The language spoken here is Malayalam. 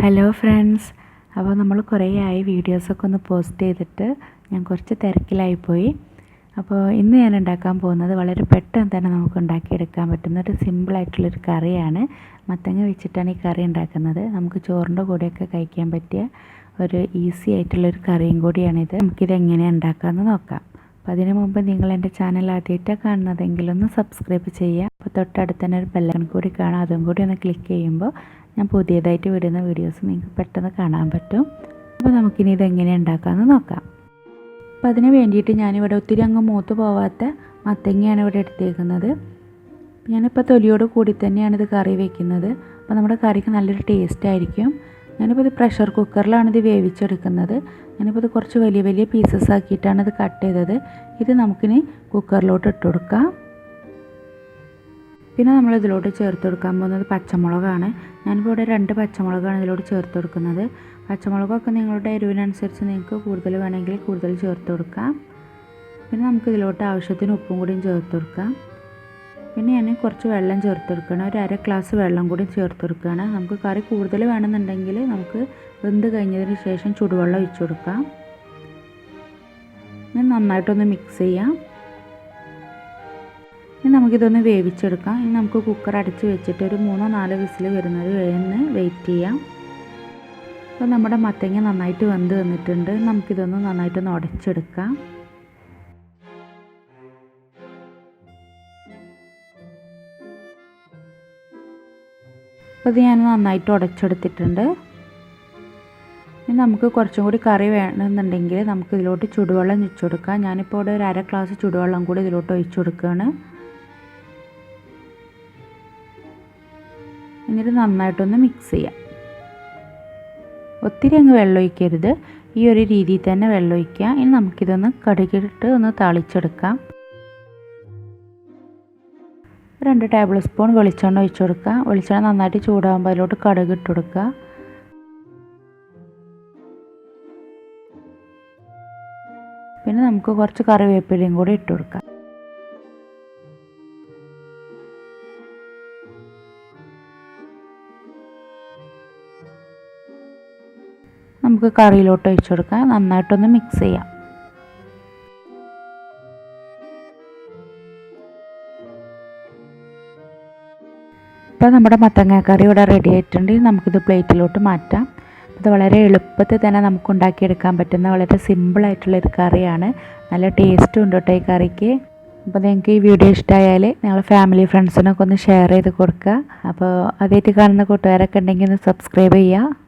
ഹലോ ഫ്രണ്ട്സ്, അപ്പോൾ നമ്മൾ കുറേ ആയി വീഡിയോസൊക്കെ ഒന്ന് പോസ്റ്റ് ചെയ്തിട്ട് ഞാൻ കുറച്ച് തിരക്കിലായിപ്പോയി. അപ്പോൾ ഇന്ന് ഞാൻ ഉണ്ടാക്കാൻ പോകുന്നത് വളരെ പെട്ടെന്ന് തന്നെ നമുക്ക് ഉണ്ടാക്കിയെടുക്കാൻ പറ്റുന്ന ഒരു സിമ്പിളായിട്ടുള്ളൊരു കറിയാണ്. മത്തങ്ങ വെച്ചിട്ടാണ് ഈ കറി ഉണ്ടാക്കുന്നത്. നമുക്ക് ചോറിൻ്റെ കൂടെയൊക്കെ കഴിക്കാൻ പറ്റിയ ഒരു ഈസി ആയിട്ടുള്ളൊരു കറിയും കൂടിയാണിത്. നമുക്കിത് എങ്ങനെയാണ് ഉണ്ടാക്കാമെന്ന് നോക്കാം. അപ്പോൾ അതിനു മുമ്പ് നിങ്ങൾ എൻ്റെ ചാനൽ ആദ്യമായിട്ടാണ് കാണുന്നതെങ്കിൽ ഒന്ന് സബ്സ്ക്രൈബ് ചെയ്യുക. അപ്പോൾ തൊട്ടടുത്ത് തന്നെ ഒരു ബെല്ലൈക്കൺ കൂടി കാണാം, അതും കൂടി ഒന്ന് ക്ലിക്ക് ചെയ്യുമ്പോൾ ഞാൻ പുതിയതായിട്ട് വിടുന്ന വീഡിയോസ് നിങ്ങൾക്ക് പെട്ടെന്ന് കാണാൻ പറ്റും. അപ്പോൾ നമുക്കിനി ഇതെങ്ങനെ ഉണ്ടാക്കാമെന്ന് നോക്കാം. അപ്പോൾ അതിന് വേണ്ടിയിട്ട് ഞാനിവിടെ ഒത്തിരി അങ്ങ് മൂത്ത് പോവാത്ത മത്തങ്ങയാണ് ഇവിടെ എടുത്തേക്കുന്നത്. ഞാനിപ്പോൾ തൊലിയോട് കൂടി തന്നെയാണ് ഇത് കറി വയ്ക്കുന്നത്. അപ്പോൾ നമ്മുടെ കറിക്ക് നല്ലൊരു ടേസ്റ്റ് ആയിരിക്കും. ഞാനിപ്പോൾ ഇത് പ്രഷർ കുക്കറിലാണ് ഇത് വേവിച്ചെടുക്കുന്നത്. ഞാനിപ്പോൾ ഇത് കുറച്ച് വലിയ വലിയ പീസസ് ആക്കിയിട്ടാണ് ഇത് കട്ട് ചെയ്തത്. ഇത് നമുക്കിനി കുക്കറിലോട്ട് ഇട്ട് കൊടുക്കാം. പിന്നെ നമ്മൾ ഇതിലോട്ട് ചേർത്ത് കൊടുക്കാൻ പോകുന്നത് പച്ചമുളകാണ്. ഞാനിപ്പോൾ ഇവിടെ 2 പച്ചമുളകാണ് ഇതിലോട്ട് ചേർത്ത് കൊടുക്കുന്നത്. പച്ചമുളകൊക്കെ നിങ്ങളുടെ എരിവിനനുസരിച്ച് നിങ്ങൾക്ക് കൂടുതൽ വേണമെങ്കിൽ കൂടുതൽ ചേർത്ത് കൊടുക്കാം. പിന്നെ നമുക്ക് ഇതിലോട്ട് ആവശ്യത്തിന് ഉപ്പും കൂടിയും ചേർത്ത് കൊടുക്കാം. പിന്നെ ഞാൻ കുറച്ച് വെള്ളം ചേർത്ത് കൊടുക്കണം. ഒരു 1/2 ഗ്ലാസ് വെള്ളം കൂടി ചേർത്ത് കൊടുക്കുകയാണ്. നമുക്ക് കറി കൂടുതൽ വേണമെന്നുണ്ടെങ്കിൽ നമുക്ക് വെന്ത് കഴിഞ്ഞതിന് ശേഷം ചൂടുവെള്ളം ഒഴിച്ചു കൊടുക്കാം. ഇനി നന്നായിട്ടൊന്ന് മിക്സ് ചെയ്യാം. ഇനി നമുക്കിതൊന്ന് വേവിച്ചെടുക്കാം. ഇനി നമുക്ക് കുക്കർ അടച്ച് വെച്ചിട്ട് ഒരു 3-4 വിസിൽ വരുന്നത് വേഗം വെയിറ്റ് ചെയ്യാം. അപ്പോൾ നമ്മുടെ മത്തങ്ങ നന്നായിട്ട് വെന്ത് വന്നിട്ടുണ്ട്. നമുക്കിതൊന്ന് നന്നായിട്ടൊന്ന് ഉടച്ചെടുക്കാം. അപ്പോൾ ഇത് ഞാൻ നന്നായിട്ട് ഉടച്ചെടുത്തിട്ടുണ്ട്. ഇനി നമുക്ക് കുറച്ചും കൂടി കറി വേണമെന്നുണ്ടെങ്കിൽ നമുക്ക് ഇതിലോട്ട് ചൂടുവെള്ളം ഒഴിച്ചു കൊടുക്കാം. ഞാനിപ്പോൾ ഇവിടെ ഒരു 1/2 ഗ്ലാസ് ചൂടുവെള്ളം കൂടി ഇതിലോട്ട് ഒഴിച്ചു കൊടുക്കുകയാണ്. എന്നിട്ട് നന്നായിട്ടൊന്ന് മിക്സ് ചെയ്യാം. ഒത്തിരി അങ്ങ് വെള്ളം ഒഴിക്കരുത്, ഈ ഒരു രീതിയിൽ തന്നെ വെള്ളം ഒഴിക്കുക. ഇനി നമുക്കിതൊന്ന് കടുകിട്ട് ഒന്ന് താളിച്ചെടുക്കാം. 2 ടേബിൾ സ്പൂൺ വെളിച്ചെണ്ണ ഒഴിച്ചു കൊടുക്കുക. വെളിച്ചെണ്ണ നന്നായിട്ട് ചൂടാകുമ്പോൾ അതിലോട്ട് കടുക് ഇട്ട് കൊടുക്കുക. പിന്നെ നമുക്ക് കുറച്ച് കറിവേപ്പിലയും കൂടി ഇട്ട് കൊടുക്കാം. നമുക്ക് കറിയിലോട്ട് ഒഴിച്ചു കൊടുക്കാം. നന്നായിട്ടൊന്ന് മിക്സ് ചെയ്യാം. ഇപ്പോൾ നമ്മുടെ മത്തങ്ങ കറി ഇവിടെ റെഡി ആയിട്ടുണ്ട്. നമുക്കിത് പ്ലേറ്റിലോട്ട് മാറ്റാം. ഇത് വളരെ എളുപ്പത്തിൽ തന്നെ നമുക്ക് ഉണ്ടാക്കിയെടുക്കാൻ പറ്റുന്ന വളരെ സിമ്പിളായിട്ടുള്ളൊരു കറിയാണ്. നല്ല ടേസ്റ്റും ഉണ്ട് കേട്ടോ ഈ കറിക്ക്. അപ്പോൾ നിങ്ങൾക്ക് ഈ വീഡിയോ ഇഷ്ടമായാൽ നിങ്ങൾ ഫാമിലി ഫ്രണ്ട്സിനൊക്കെ ഒന്ന് ഷെയർ ചെയ്ത് കൊടുക്കുക. അപ്പോൾ ആദ്യമായിട്ട് കാണുന്ന കൂട്ടുകാരൊക്കെ ഉണ്ടെങ്കിൽ ഒന്ന് സബ്സ്ക്രൈബ് ചെയ്യുക.